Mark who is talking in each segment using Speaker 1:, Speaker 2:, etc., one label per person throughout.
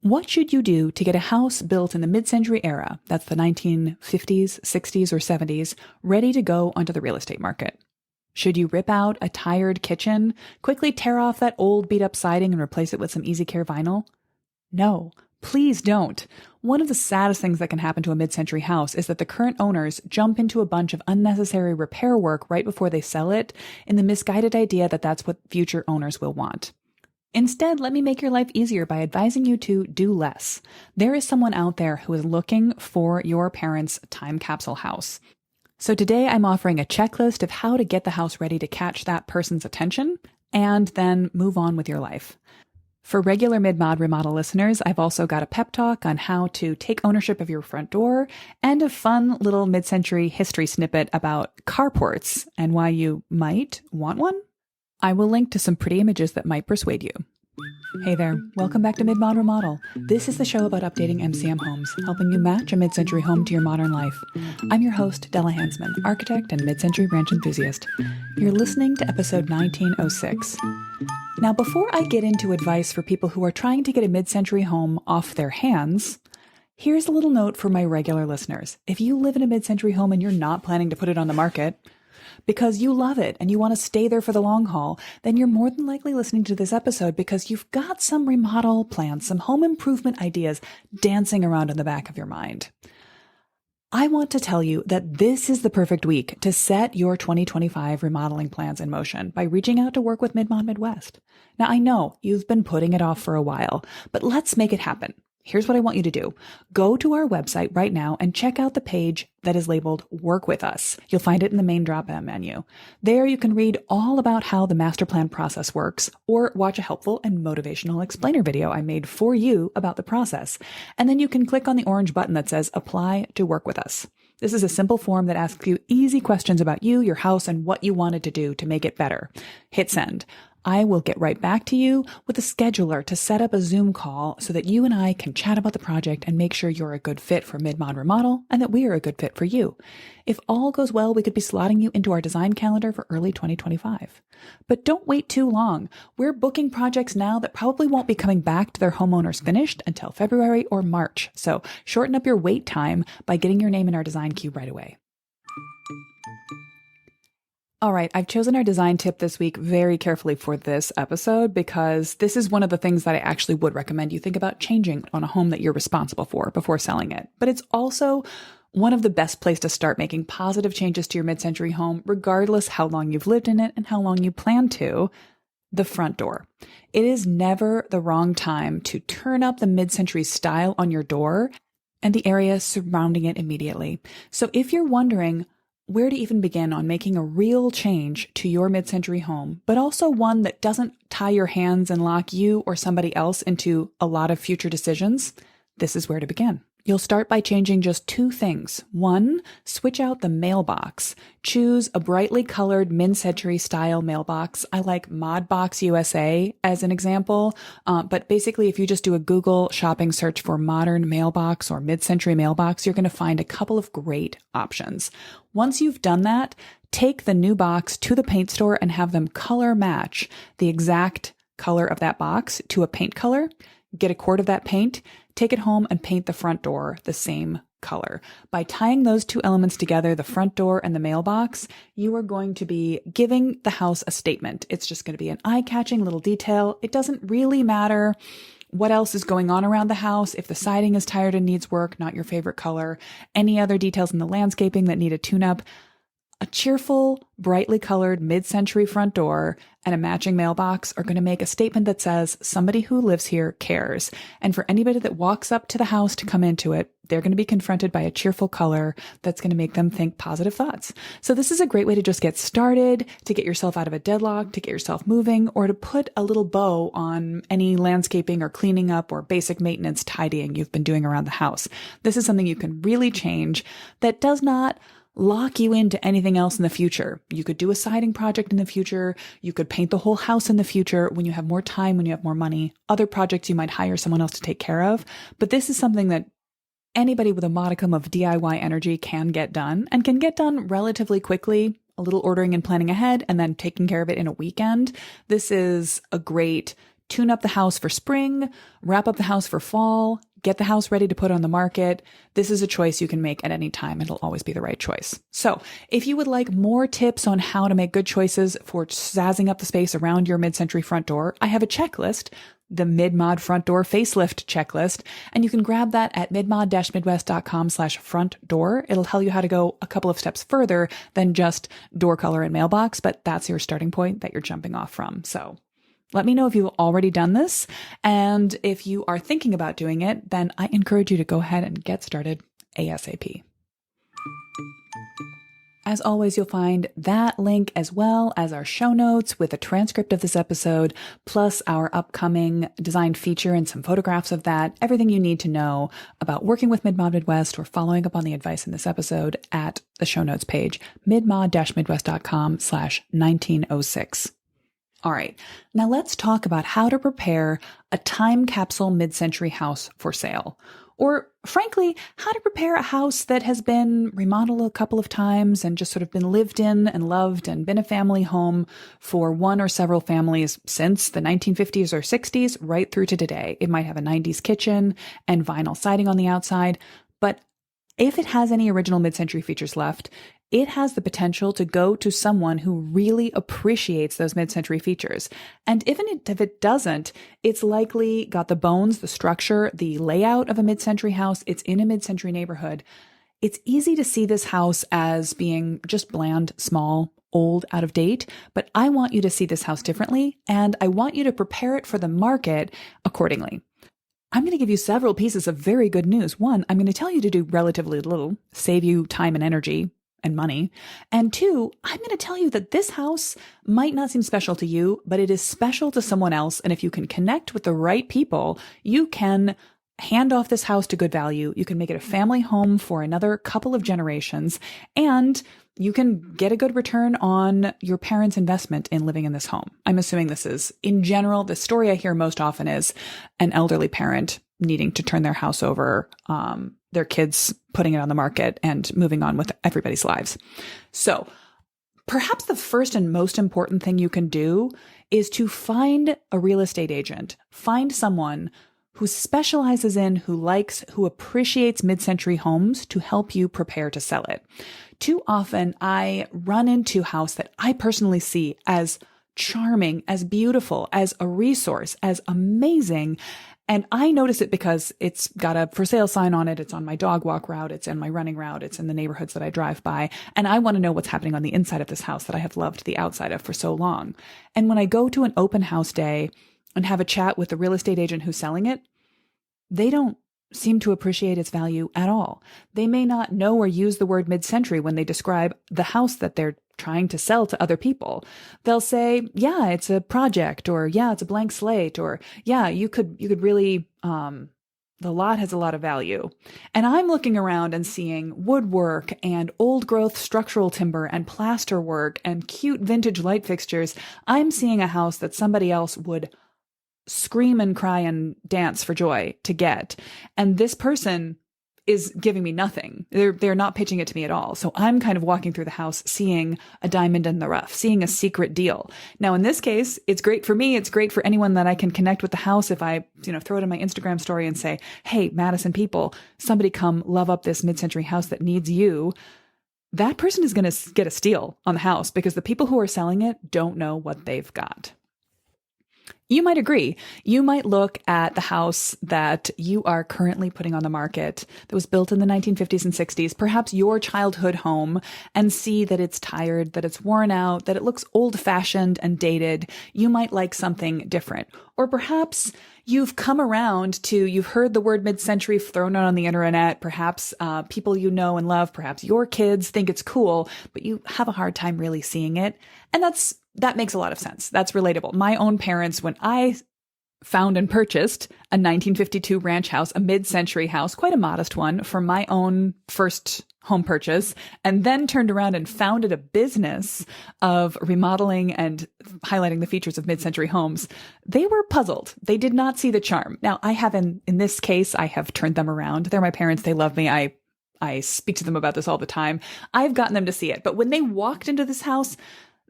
Speaker 1: What should you do to get a house built in the mid-century era, that's the 1950s, 60s, or 70s, ready to go onto the real estate market? Should you rip out a tired kitchen, quickly tear off that old beat-up siding and replace it with some easy care vinyl? No, please don't. One of the saddest things that can happen to a mid-century house is that the current owners jump into a bunch of unnecessary repair work right before they sell it in the misguided idea that that's what future owners will want. Instead, let me make your life easier by advising you to do less. There is someone out there who is looking for your parents' time capsule house. So today I'm offering a checklist of how to get the house ready to catch that person's attention and then move on with your life. For regular Mid-Mod Remodel listeners, I've also got a pep talk on how to take ownership of your front door and a fun little mid-century history snippet about carports and why you might want one. I will link to some pretty images that might persuade you. Hey there, welcome back to Mid-Mod Remodel. This is the show about updating MCM homes, helping you match a mid-century home to your modern life. I'm your host, Della Hansman, architect and mid-century ranch enthusiast. You're listening to episode 1906. Now, before I get into advice for people who are trying to get a mid-century home off their hands, here's a little note for my regular listeners. If you live in a mid-century home and you're not planning to put it on the market, because you love it and you want to stay there for the long haul, then you're more than likely listening to this episode because you've got some remodel plans, some home improvement ideas dancing around in the back of your mind. I want to tell you that this is the perfect week to set your 2025 remodeling plans in motion by reaching out to work with Mid-Mod Midwest. Now, I know you've been putting it off for a while, but let's make it happen. Here's what I want you to do. Go to our website right now and check out the page that is labeled Work With Us. You'll find it in the main drop-down menu. There you can read all about how the master plan process works or watch a helpful and motivational explainer video I made for you about the process. And then you can click on the orange button that says Apply to Work With Us. This is a simple form that asks you easy questions about you, your house, and what you wanted to do to make it better. Hit send. I will get right back to you with a scheduler to set up a Zoom call so that you and I can chat about the project and make sure you're a good fit for Mid-Mod Remodel and that we are a good fit for you. If all goes well, we could be slotting you into our design calendar for early 2025. But don't wait too long. We're booking projects now that probably won't be coming back to their homeowners finished until February or March. So shorten up your wait time by getting your name in our design queue right away. All right, I've chosen our design tip this week very carefully for this episode because this is one of the things that I actually would recommend you think about changing on a home that you're responsible for before selling it. But it's also one of the best places to start making positive changes to your mid-century home, regardless how long you've lived in it and how long you plan to. The front door. It is never the wrong time to turn up the mid-century style on your door and the area surrounding it immediately. So if you're wondering where to even begin on making a real change to your mid-century home, but also one that doesn't tie your hands and lock you or somebody else into a lot of future decisions, this is where to begin. You'll start by changing just two things. One, switch out the mailbox. Choose a brightly colored mid-century style mailbox. I like Modbox USA as an example. But basically, if you just do a Google shopping search for modern mailbox or mid-century mailbox, you're going to find a couple of great options. Once you've done that, take the new box to the paint store and have them color match the exact color of that box to a paint color. Get a quart of that paint, take it home and paint the front door the same color. By tying those two elements together, the front door and the mailbox, you are going to be giving the house a statement. It's just going to be an eye-catching little detail. It doesn't really matter what else is going on around the house. If the siding is tired and needs work, not your favorite color, any other details in the landscaping that need a tune-up, a cheerful, brightly colored mid-century front door and a matching mailbox are going to make a statement that says somebody who lives here cares. And for anybody that walks up to the house to come into it, they're going to be confronted by a cheerful color that's going to make them think positive thoughts. So this is a great way to just get started, to get yourself out of a deadlock, to get yourself moving, or to put a little bow on any landscaping or cleaning up or basic maintenance tidying you've been doing around the house. This is something you can really change that does not lock you into anything else in the future. You could do a siding project in the future. You could paint the whole house in the future when you have more time, when you have more money. Other projects you might hire someone else to take care of. But this is something that anybody with a modicum of DIY energy can get done and can get done relatively quickly. A little ordering and planning ahead and then taking care of it in a weekend. This is a great tune up the house for spring, wrap up the house for fall, get the house ready to put on the market. This is a choice you can make at any time. It'll always be the right choice. So if you would like more tips on how to make good choices for sazzing up the space around your mid-century front door, I have a checklist, the Mid-Mod Front Door Facelift Checklist, and you can grab that at midmod-midwest.com/front door. It'll tell you how to go a couple of steps further than just door color and mailbox, but that's your starting point that you're jumping off from. So let me know if you've already done this, and if you are thinking about doing it, then I encourage you to go ahead and get started ASAP. As always, you'll find that link as well as our show notes with a transcript of this episode, plus our upcoming design feature and some photographs of that. Everything you need to know about working with Mid-Mod Midwest or following up on the advice in this episode at the show notes page, midmod-midwest.com/1906. All right, now let's talk about how to prepare a time capsule mid-century house for sale. Or frankly, how to prepare a house that has been remodeled a couple of times and just sort of been lived in and loved and been a family home for one or several families since the 1950s or 60s right through to today. It might have a 90s kitchen and vinyl siding on the outside, but if it has any original mid-century features left, it has the potential to go to someone who really appreciates those mid-century features. And even if it doesn't, it's likely got the bones, the structure, the layout of a mid-century house. It's in a mid-century neighborhood. It's easy to see this house as being just bland, small, old, out of date, but I want you to see this house differently, and I want you to prepare it for the market accordingly. I'm going to give you several pieces of very good news. One, I'm going to tell you to do relatively little, save you time and energy and money. And two, I'm going to tell you that this house might not seem special to you, but it is special to someone else. And if you can connect with the right people, you can hand off this house to good value. You can make it a family home for another couple of generations, and you can get a good return on your parents' investment in living in this home. I'm assuming this is, in general, the story I hear most often is an elderly parent needing to turn their house over, their kids putting it on the market and moving on with everybody's lives. So perhaps the first and most important thing you can do is to find a real estate agent, find someone who specializes in, who likes, who appreciates mid-century homes to help you prepare to sell it. Too often I run into a house that I personally see as charming, as beautiful, as a resource, as amazing. And I notice it because it's got a for sale sign on it. It's on my dog walk route. It's in my running route. It's in the neighborhoods that I drive by. And I want to know what's happening on the inside of this house that I have loved the outside of for so long. And when I go to an open house day and have a chat with the real estate agent who's selling it, they don't seem to appreciate its value at all. They may not know or use the word mid-century when they describe the house that they're trying to sell to other people. They'll say, yeah, it's a project, or yeah, it's a blank slate, or yeah, you could really, the lot has a lot of value. And I'm looking around and seeing woodwork and old growth structural timber and plaster work and cute vintage light fixtures. I'm seeing a house that somebody else would scream and cry and dance for joy to get. And this person is giving me nothing. They're not pitching it to me at all. So I'm kind of walking through the house, seeing a diamond in the rough, seeing a secret deal. Now, in this case, it's great for me. It's great for anyone that I can connect with the house. If I, throw it in my Instagram story and say, hey, Madison people, somebody come love up this mid-century house that needs you. That person is going to get a steal on the house because the people who are selling it don't know what they've got. You might agree. You might look at the house that you are currently putting on the market that was built in the 1950s and 60s, perhaps your childhood home, and see that it's tired, that it's worn out, that it looks old-fashioned and dated. You might like something different. Or perhaps you've come around to, you've heard the word mid-century thrown out on the internet. Perhaps people you know and love, perhaps your kids think it's cool, but you have a hard time really seeing it. And that makes a lot of sense. That's relatable. My own parents, when I found and purchased a 1952 ranch house, a mid-century house, quite a modest one for my own first home purchase, and then turned around and founded a business of remodeling and highlighting the features of mid-century homes, they were puzzled. They did not see the charm. Now, I have, in this case, I have turned them around. They're my parents. They love me. I speak to them about this all the time. I've gotten them to see it. But when they walked into this house,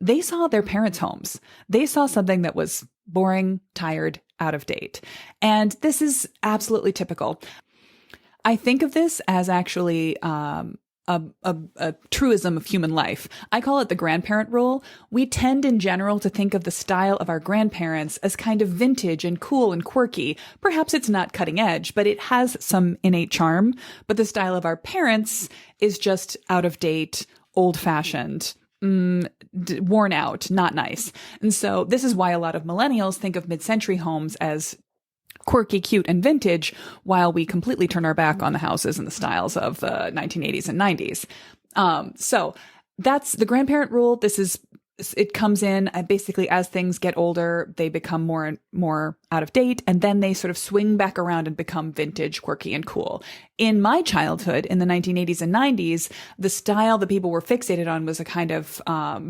Speaker 1: they saw their parents' homes. They saw something that was boring, tired, out of date. And this is absolutely typical. I think of this as actually a truism of human life. I call it the grandparent rule. We tend in general to think of the style of our grandparents as kind of vintage and cool and quirky. Perhaps it's not cutting edge, but it has some innate charm. But the style of our parents is just out of date, old fashioned, worn out, not nice. And so this is why a lot of millennials think of mid-century homes as quirky, cute, and vintage, while we completely turn our back on the houses and the styles of the 1980s and 90s. So that's the grandparent rule. It comes in basically as things get older, they become more and more out of date, and then they sort of swing back around and become vintage, quirky, and cool. In my childhood, in the 1980s and 90s, the style that people were fixated on was a kind of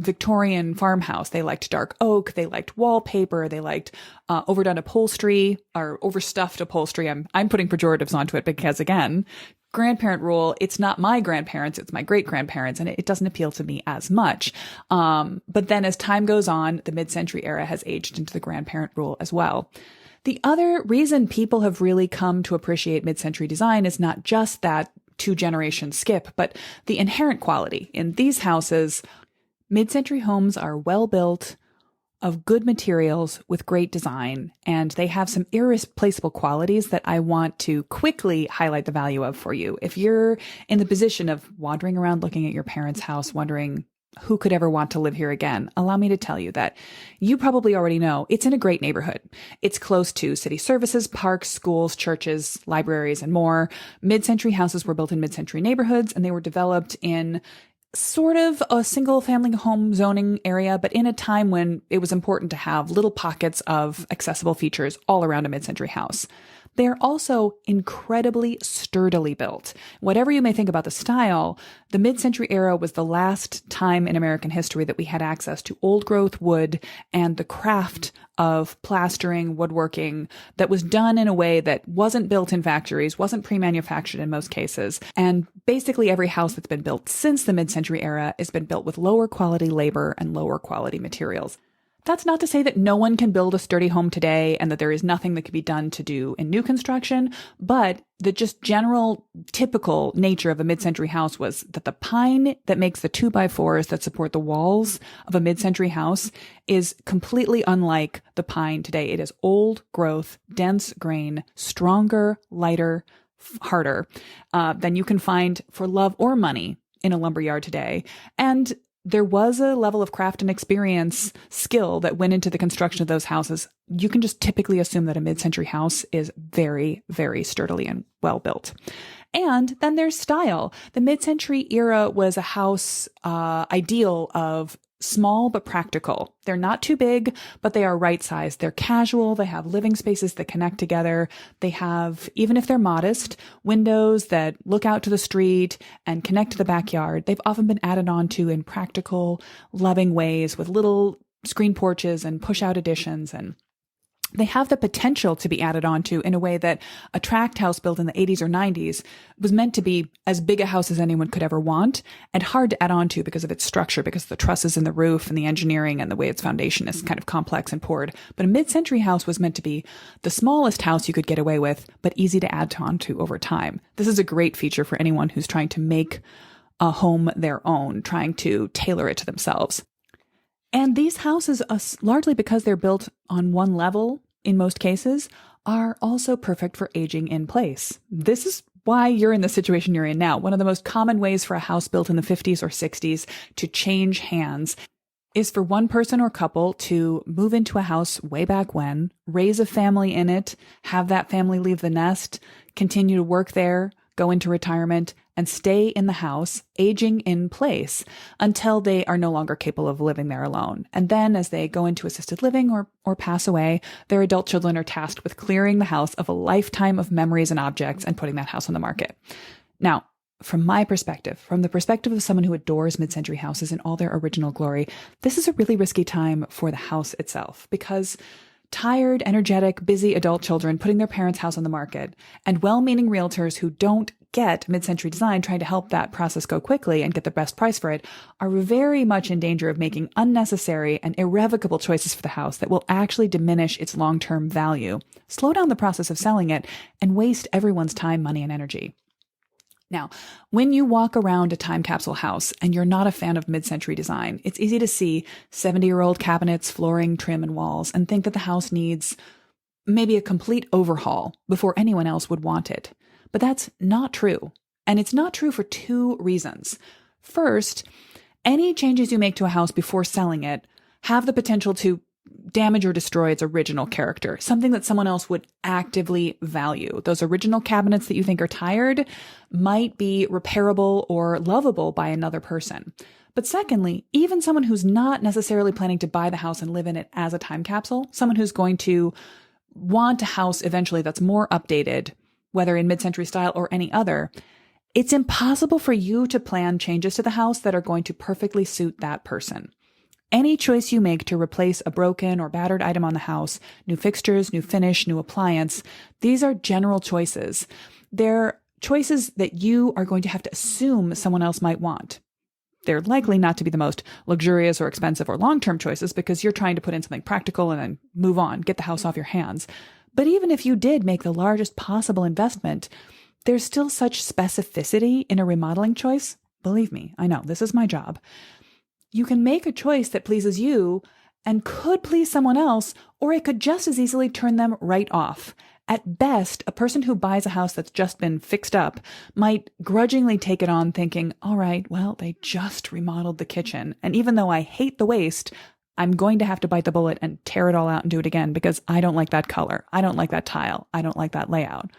Speaker 1: Victorian farmhouse. They liked dark oak, they liked wallpaper, they liked overdone upholstery or overstuffed upholstery. I'm putting pejoratives onto it because, again, grandparent rule, it's not my grandparents, it's my great grandparents, and it doesn't appeal to me as much. But then as time goes on, the mid-century era has aged into the grandparent rule as well. The other reason people have really come to appreciate mid-century design is not just that 2-generation skip, but the inherent quality. In these houses, mid-century homes are well built, of good materials with great design, and they have some irreplaceable qualities that I want to quickly highlight the value of for you. If you're in the position of wandering around looking at your parents' house, wondering who could ever want to live here again, allow me to tell you that you probably already know it's in a great neighborhood. It's close to city services, parks, schools, churches, libraries, and more. Mid-century houses were built in mid-century neighborhoods, and they were developed in sort of a single family home zoning area, but in a time when it was important to have little pockets of accessible features all around a mid-century house. They are also incredibly sturdily built. Whatever you may think about the style, the mid-century era was the last time in American history that we had access to old-growth wood and the craft of plastering, woodworking that was done in a way that wasn't built in factories, wasn't pre-manufactured in most cases. And basically every house that's been built since the mid-century era has been built with lower quality labor and lower quality materials. That's not to say that no one can build a sturdy home today and that there is nothing that could be done to do in new construction, but the just general typical nature of a mid-century house was that the pine that makes the 2x4s that support the walls of a mid-century house is completely unlike the pine today. It is old growth, dense grain, stronger, lighter, harder than you can find for love or money in a lumberyard today. And there was a level of craft and experience, skill that went into the construction of those houses. You can just typically assume that a mid-century house is very, very sturdily and well built. And then there's style. The mid-century era was a house ideal of small but practical. They're not too big, but they are right sized. They're casual. They have living spaces that connect together. They have, even if they're modest, windows that look out to the street and connect to the backyard. They've often been added on to in practical, loving ways with little screen porches and push out additions, and they have the potential to be added onto in a way that a tract house built in the 80s or 90s was meant to be as big a house as anyone could ever want and hard to add onto because of its structure, because of the trusses in the roof and the engineering and the way its foundation is kind of complex and poured. But a mid-century house was meant to be the smallest house you could get away with, but easy to add onto over time. This is a great feature for anyone who's trying to make a home their own, trying to tailor it to themselves. And these houses, largely because they're built on one level in most cases, are also perfect for aging in place. This is why you're in the situation you're in now. One of the most common ways for a house built in the 50s or 60s to change hands is for one person or couple to move into a house way back when, raise a family in it, have that family leave the nest, continue to work there, go into retirement, and stay in the house, aging in place until they are no longer capable of living there alone. And then as they go into assisted living or pass away, their adult children are tasked with clearing the house of a lifetime of memories and objects and putting that house on the market. Now, from my perspective, from the perspective of someone who adores mid-century houses in all their original glory, this is a really risky time for the house itself, because Tired, energetic, busy adult children putting their parents' house on the market, and well-meaning realtors who don't get mid-century design trying to help that process go quickly and get the best price for it are very much in danger of making unnecessary and irrevocable choices for the house that will actually diminish its long-term value, slow down the process of selling it, and waste everyone's time, money, and energy. Now, when you walk around a time capsule house and you're not a fan of mid-century design, it's easy to see 70-year-old cabinets, flooring, trim, and walls and think that the house needs maybe a complete overhaul before anyone else would want it. But that's not true. And it's not true for two reasons. First, any changes you make to a house before selling it have the potential to damage or destroy its original character, something that someone else would actively value. Those original cabinets that you think are tired might be repairable or lovable by another person. But secondly, even someone who's not necessarily planning to buy the house and live in it as a time capsule, someone who's going to want a house eventually that's more updated, whether in mid-century style or any other, it's impossible for you to plan changes to the house that are going to perfectly suit that person. Any choice you make to replace a broken or battered item on the house, new fixtures, new finish, new appliance, these are general choices. They're choices that you are going to have to assume someone else might want. They're likely not to be the most luxurious or expensive or long-term choices because you're trying to put in something practical and then move on, get the house off your hands. But even if you did make the largest possible investment, there's still such specificity in a remodeling choice. Believe me, I know, this is my job. You can make a choice that pleases you and could please someone else, or it could just as easily turn them right off. At best, a person who buys a house that's just been fixed up might grudgingly take it on thinking, all right, well, they just remodeled the kitchen. And even though I hate the waste, I'm going to have to bite the bullet and tear it all out and do it again because I don't like that color. I don't like that tile. I don't like that layout.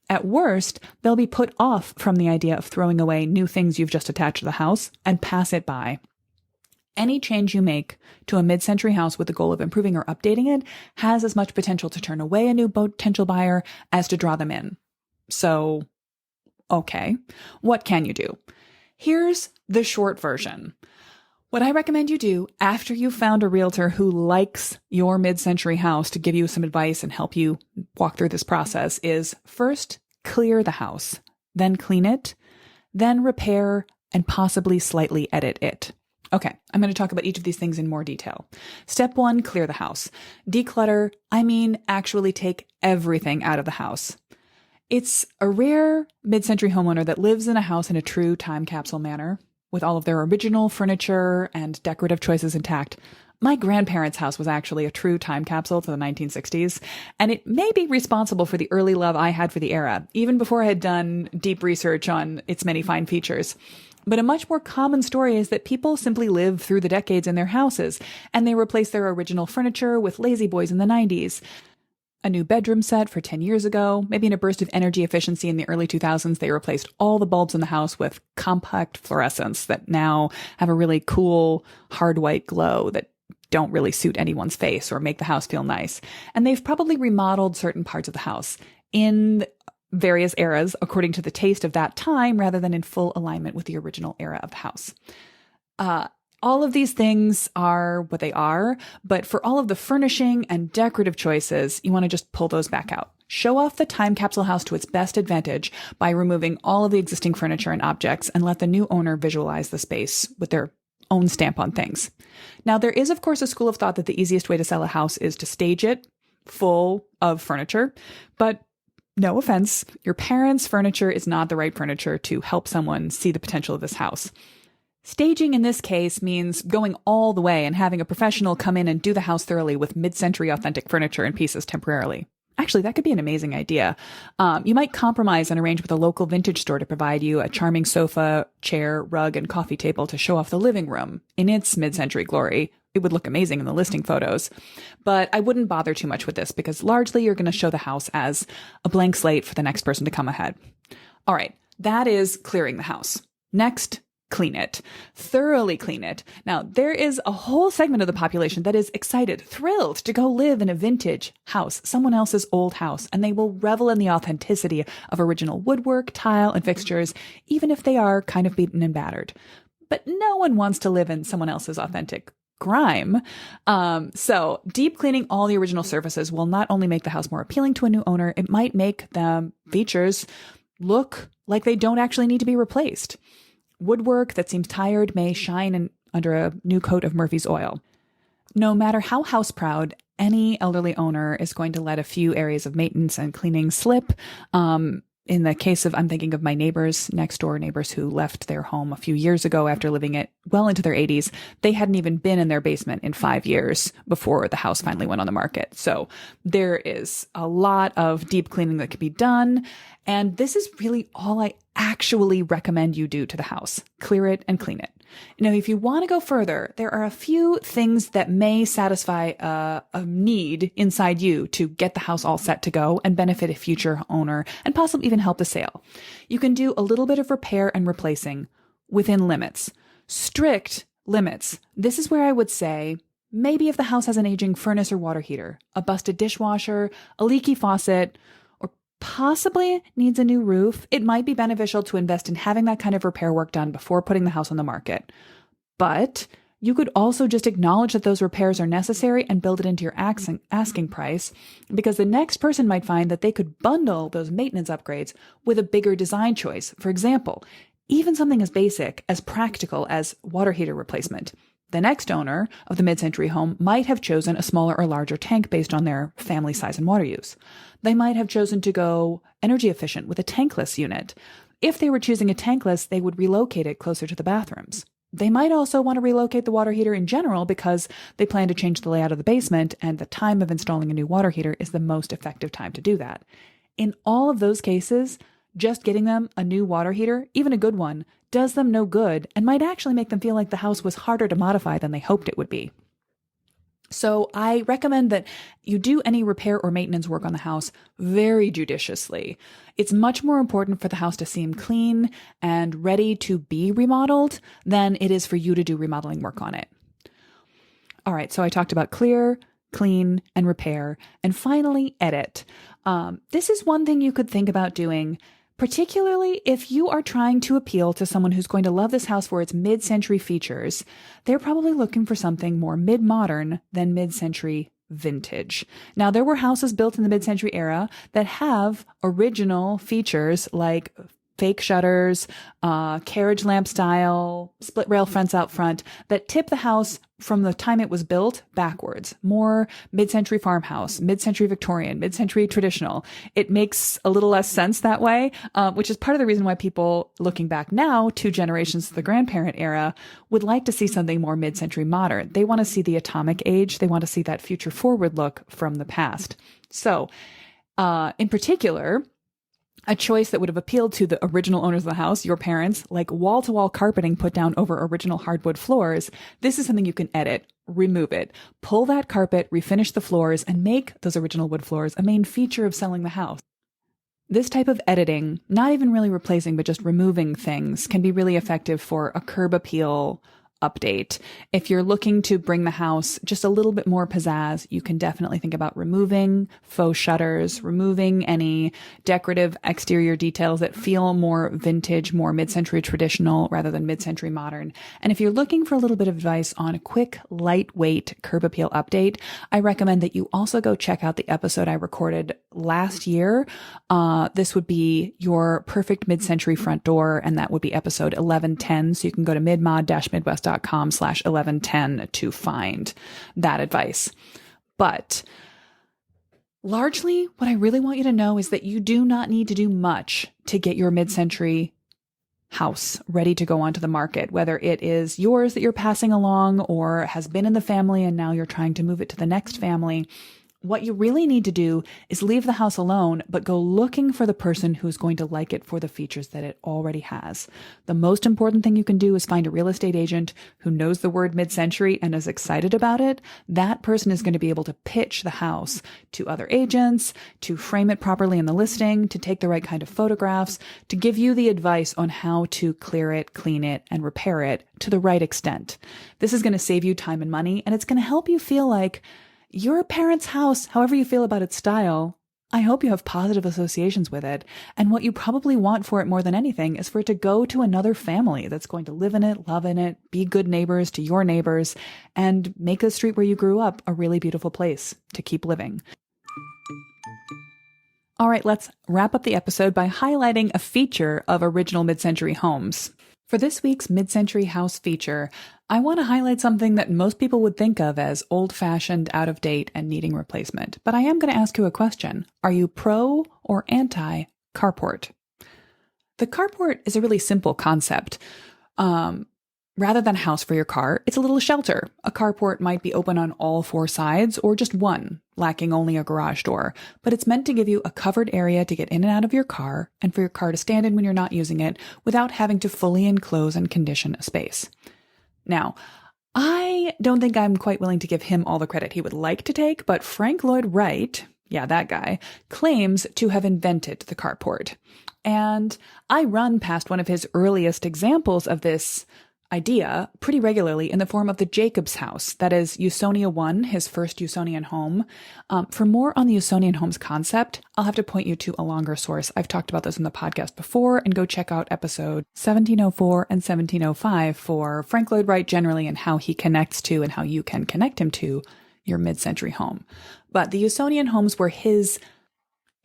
Speaker 1: At worst, they'll be put off from the idea of throwing away new things you've just attached to the house and pass it by. Any change you make to a mid-century house with the goal of improving or updating it has as much potential to turn away a new potential buyer as to draw them in. So, okay, what can you do? Here's the short version. What I recommend you do after you've found a realtor who likes your mid-century house to give you some advice and help you walk through this process is first clear the house, then clean it, then repair and possibly slightly edit it. Okay, I'm going to talk about each of these things in more detail. Step 1, clear the house. Declutter, I mean actually take everything out of the house. It's a rare mid-century homeowner that lives in a house in a true time capsule manner, with all of their original furniture and decorative choices intact. My grandparents' house was actually a true time capsule to the 1960s, and it may be responsible for the early love I had for the era, even before I had done deep research on its many fine features. But a much more common story is that people simply live through the decades in their houses, and they replace their original furniture with lazy boys in the 90s. A new bedroom set for 10 years ago, maybe in a burst of energy efficiency in the early 2000s, they replaced all the bulbs in the house with compact fluorescents that now have a really cool, hard white glow that don't really suit anyone's face or make the house feel nice. And they've probably remodeled certain parts of the house in various eras according to the taste of that time rather than in full alignment with the original era of the house. All of these things are what they are, but for all of the furnishing and decorative choices, you want to just pull those back out. Show off the time capsule house to its best advantage by removing all of the existing furniture and objects and let the new owner visualize the space with their own stamp on things. Now, there is, of course, a school of thought that the easiest way to sell a house is to stage it full of furniture, but no offense, your parents' furniture is not the right furniture to help someone see the potential of this house. Staging in this case means going all the way and having a professional come in and do the house thoroughly with mid-century authentic furniture and pieces temporarily. Actually, that could be an amazing idea. You might compromise and arrange with a local vintage store to provide you a charming sofa, chair, rug, and coffee table to show off the living room in its mid-century glory. It would look amazing in the listing photos. But I wouldn't bother too much with this because largely you're going to show the house as a blank slate for the next person to come ahead. All right, that is clearing the house. Next, clean it. Thoroughly clean it. Now, there is a whole segment of the population that is excited, thrilled to go live in a vintage house, someone else's old house, and they will revel in the authenticity of original woodwork, tile, and fixtures, even if they are kind of beaten and battered. But no one wants to live in someone else's authentic grime. So deep cleaning all the original surfaces will not only make the house more appealing to a new owner, it might make the features look like they don't actually need to be replaced. Woodwork that seems tired may shine under a new coat of Murphy's oil. No matter how house proud, any elderly owner is going to let a few areas of maintenance and cleaning slip. In the case of, I'm thinking of my neighbors, next door neighbors who left their home a few years ago after living it well into their 80s. They hadn't even been in their basement in 5 years before the house finally went on the market. So there is a lot of deep cleaning that can be done. And this is really all I actually recommend you do to the house. Clear it and clean it. Now, if you want to go further, there are a few things that may satisfy a need inside you to get the house all set to go and benefit a future owner and possibly even help the sale. You can do a little bit of repair and replacing within limits. Strict limits. This is where I would say, maybe if the house has an aging furnace or water heater, a busted dishwasher, a leaky faucet, possibly needs a new roof, it might be beneficial to invest in having that kind of repair work done before putting the house on the market. But you could also just acknowledge that those repairs are necessary and build it into your asking price, because the next person might find that they could bundle those maintenance upgrades with a bigger design choice. For example, even something as basic as practical as water heater replacement. The next owner of the mid-century home might have chosen a smaller or larger tank based on their family size and water use. They might have chosen to go energy efficient with a tankless unit. If they were choosing a tankless, they would relocate it closer to the bathrooms. They might also want to relocate the water heater in general because they plan to change the layout of the basement, and the time of installing a new water heater is the most effective time to do that. In all of those cases, just getting them a new water heater, even a good one, does them no good and might actually make them feel like the house was harder to modify than they hoped it would be. So I recommend that you do any repair or maintenance work on the house very judiciously. It's much more important for the house to seem clean and ready to be remodeled than it is for you to do remodeling work on it. All right, so I talked about clear, clean, and repair. And finally, edit. This is one thing you could think about doing, particularly if you are trying to appeal to someone who's going to love this house for its mid-century features. They're probably looking for something more mid-modern than mid-century vintage. Now, there were houses built in the mid-century era that have original features like fake shutters, carriage lamp style, split rail fronts out front that tip the house from the time it was built backwards. More mid-century farmhouse, mid-century Victorian, mid-century traditional. It makes a little less sense that way, which is part of the reason why people looking back now, 2 generations to the grandparent era, would like to see something more mid-century modern. They want to see the atomic age. They want to see that future forward look from the past. So, in particular, a choice that would have appealed to the original owners of the house, your parents, like wall-to-wall carpeting put down over original hardwood floors. This is something you can edit, remove it, pull that carpet, refinish the floors, and make those original wood floors a main feature of selling the house. This type of editing, not even really replacing, but just removing things, can be really effective for a curb appeal update. If you're looking to bring the house just a little bit more pizzazz, you can definitely think about removing faux shutters, removing any decorative exterior details that feel more vintage, more mid-century traditional rather than mid-century modern. And if you're looking for a little bit of advice on a quick, lightweight curb appeal update, I recommend that you also go check out the episode I recorded last year. This would be your perfect mid-century front door, and that would be episode 1110. So you can go to midmod-midwest.com/1110 to find that advice. But largely, what I really want you to know is that you do not need to do much to get your mid-century house ready to go onto the market, whether it is yours that you're passing along or has been in the family and now you're trying to move it to the next family. What you really need to do is leave the house alone, but go looking for the person who's going to like it for the features that it already has. The most important thing you can do is find a real estate agent who knows the word mid-century and is excited about it. That person is going to be able to pitch the house to other agents, to frame it properly in the listing, to take the right kind of photographs, to give you the advice on how to clear it, clean it, and repair it to the right extent. This is going to save you time and money, and it's going to help you feel like your parents' house, however you feel about its style, I hope you have positive associations with it, and what you probably want for it more than anything is for it to go to another family that's going to live in it, love in it, be good neighbors to your neighbors, and make the street where you grew up a really beautiful place to keep living. All right, let's wrap up the episode by highlighting a feature of original mid-century homes. For this week's mid-century house feature, I want to highlight something that most people would think of as old-fashioned, out-of-date, and needing replacement. But I am going to ask you a question. Are you pro or anti carport? The carport is a really simple concept. Rather than a house for your car, it's a little shelter. A carport might be open on all four sides or just one, lacking only a garage door. But it's meant to give you a covered area to get in and out of your car and for your car to stand in when you're not using it without having to fully enclose and condition a space. Now, I don't think I'm quite willing to give him all the credit he would like to take, but Frank Lloyd Wright, yeah, that guy, claims to have invented the carport. And I run past one of his earliest examples of this idea pretty regularly in the form of the Jacobs house. That is Usonia 1, his first Usonian home. For more on the Usonian homes concept, I'll have to point you to a longer source. I've talked about this in the podcast before, and go check out episode 1704 and 1705 for Frank Lloyd Wright generally and how he connects to and how you can connect him to your mid-century home. But the Usonian homes were his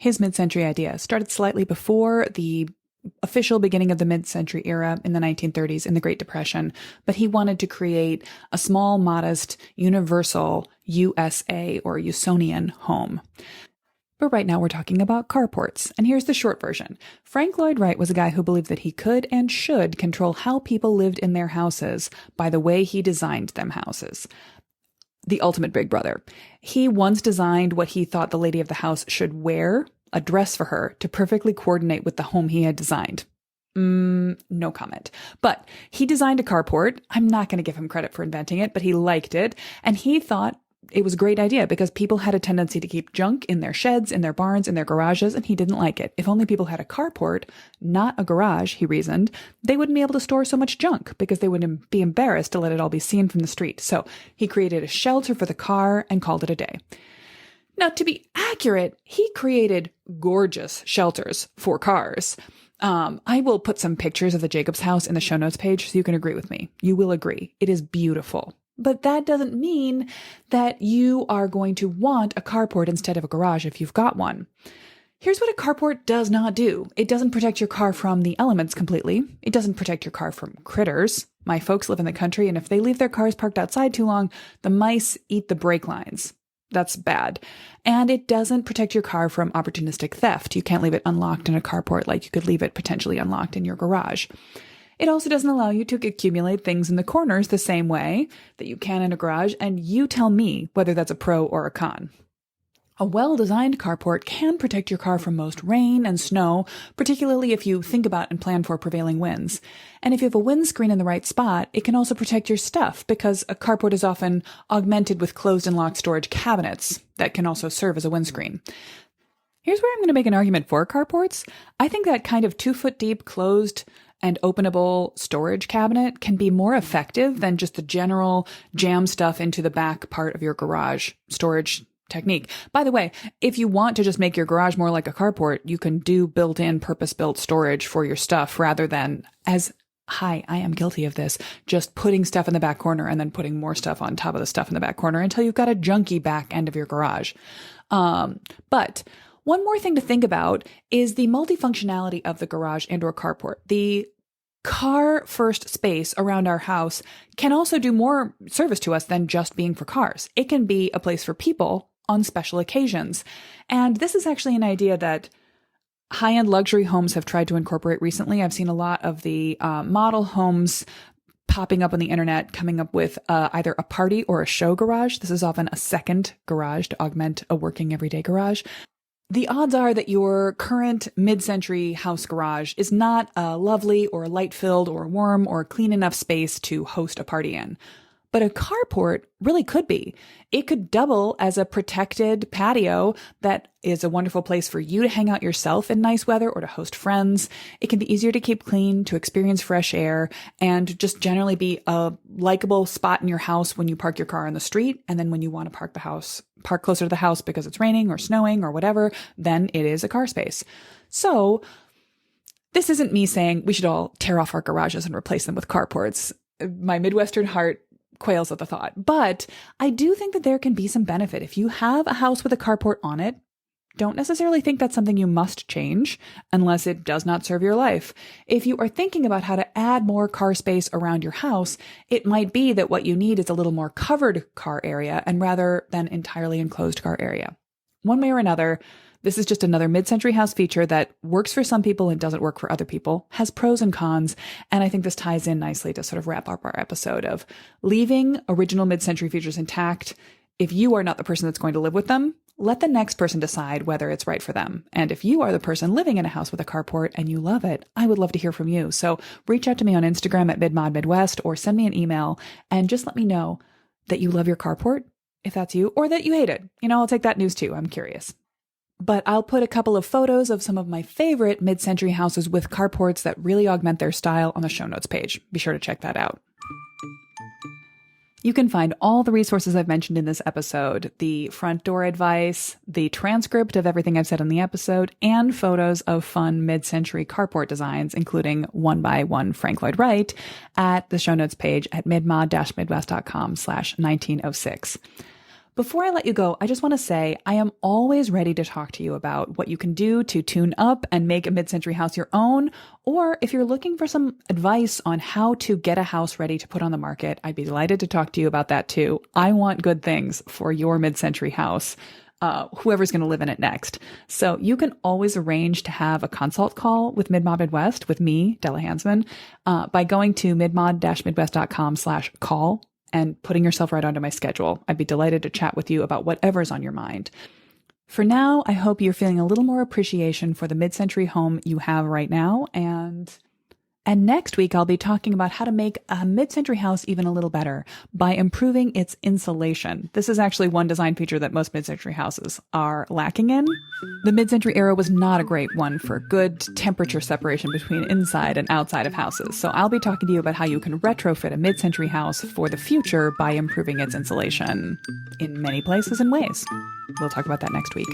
Speaker 1: mid-century idea. Started slightly before the official beginning of the mid-century era in the 1930s in the Great Depression, but he wanted to create a small, modest, universal USA or Usonian home. But right now we're talking about carports, and here's the short version. Frank Lloyd Wright was a guy who believed that he could and should control how people lived in their houses by the way he designed them houses. The ultimate big brother. He once designed what he thought the lady of the house should wear, a dress for her, to perfectly coordinate with the home he had designed. No comment. But he designed a carport. I'm not going to give him credit for inventing it, but he liked it. And he thought it was a great idea because people had a tendency to keep junk in their sheds, in their barns, in their garages, and he didn't like it. If only people had a carport, not a garage, he reasoned, they wouldn't be able to store so much junk because they would be embarrassed to let it all be seen from the street. So he created a shelter for the car and called it a day. Now, to be accurate, he created gorgeous shelters for cars. I will put some pictures of the Jacobs house in the show notes page so you can agree with me. You will agree. It is beautiful. But that doesn't mean that you are going to want a carport instead of a garage if you've got one. Here's what a carport does not do. It doesn't protect your car from the elements completely. It doesn't protect your car from critters. My folks live in the country, and if they leave their cars parked outside too long, the mice eat the brake lines. That's bad. And it doesn't protect your car from opportunistic theft. You can't leave it unlocked in a carport like you could leave it potentially unlocked in your garage. It also doesn't allow you to accumulate things in the corners the same way that you can in a garage, and you tell me whether that's a pro or a con. A well-designed carport can protect your car from most rain and snow, particularly if you think about and plan for prevailing winds. And if you have a windscreen in the right spot, it can also protect your stuff because a carport is often augmented with closed and locked storage cabinets that can also serve as a windscreen. Here's where I'm going to make an argument for carports. I think that kind of 2-foot deep closed and openable storage cabinet can be more effective than just the general jam stuff into the back part of your garage storage technique. By the way, if you want to just make your garage more like a carport, you can do built-in purpose-built storage for your stuff rather than, I am guilty of this, just putting stuff in the back corner and then putting more stuff on top of the stuff in the back corner until you've got a junky back end of your garage. But one more thing to think about is the multifunctionality of the garage and or carport. The car first space around our house can also do more service to us than just being for cars. It can be a place for people on special occasions. And this is actually an idea that high-end luxury homes have tried to incorporate recently. I've seen a lot of the model homes popping up on the internet, coming up with either a party or a show garage. This is often a second garage to augment a working everyday garage. The odds are that your current mid-century house garage is not a lovely or light-filled or warm or clean enough space to host a party in. But a carport really could be. It could double as a protected patio that is a wonderful place for you to hang out yourself in nice weather or to host friends. It can be easier to keep clean, to experience fresh air, and just generally be a likable spot in your house when you park your car on the street. And then when you want to park closer to the house because it's raining or snowing or whatever, then it is a car space. So this isn't me saying we should all tear off our garages and replace them with carports. My Midwestern heart quails at the thought. But I do think that there can be some benefit. If you have a house with a carport on it, don't necessarily think that's something you must change unless it does not serve your life. If you are thinking about how to add more car space around your house, it might be that what you need is a little more covered car area and rather than entirely enclosed car area. One way or another, this is just another mid-century house feature that works for some people and doesn't work for other people, has pros and cons, and I think this ties in nicely to sort of wrap up our episode of leaving original mid-century features intact. If you are not the person that's going to live with them, let the next person decide whether it's right for them. And if you are the person living in a house with a carport and you love it, I would love to hear from you. So reach out to me on Instagram at midmodmidwest or send me an email and just let me know that you love your carport, if that's you, or that you hate it. I'll take that news too. I'm curious. But I'll put a couple of photos of some of my favorite mid-century houses with carports that really augment their style on the show notes page. Be sure to check that out. You can find all the resources I've mentioned in this episode, the front door advice, the transcript of everything I've said in the episode, and photos of fun mid-century carport designs, including one by one Frank Lloyd Wright, at the show notes page at midmod-midwest.com/1906. Before I let you go, I just want to say I am always ready to talk to you about what you can do to tune up and make a mid-century house your own, or if you're looking for some advice on how to get a house ready to put on the market, I'd be delighted to talk to you about that too. I want good things for your mid-century house, whoever's going to live in it next. So you can always arrange to have a consult call with Midmod Midwest with me, Della Hansman, by going to midmod-midwest.com/call. and putting yourself right onto my schedule. I'd be delighted to chat with you about whatever's on your mind. For now, I hope you're feeling a little more appreciation for the mid-century home you have right now. And next week, I'll be talking about how to make a mid-century house even a little better by improving its insulation. This is actually one design feature that most mid-century houses are lacking in. The mid-century era was not a great one for good temperature separation between inside and outside of houses. So I'll be talking to you about how you can retrofit a mid-century house for the future by improving its insulation in many places and ways. We'll talk about that next week.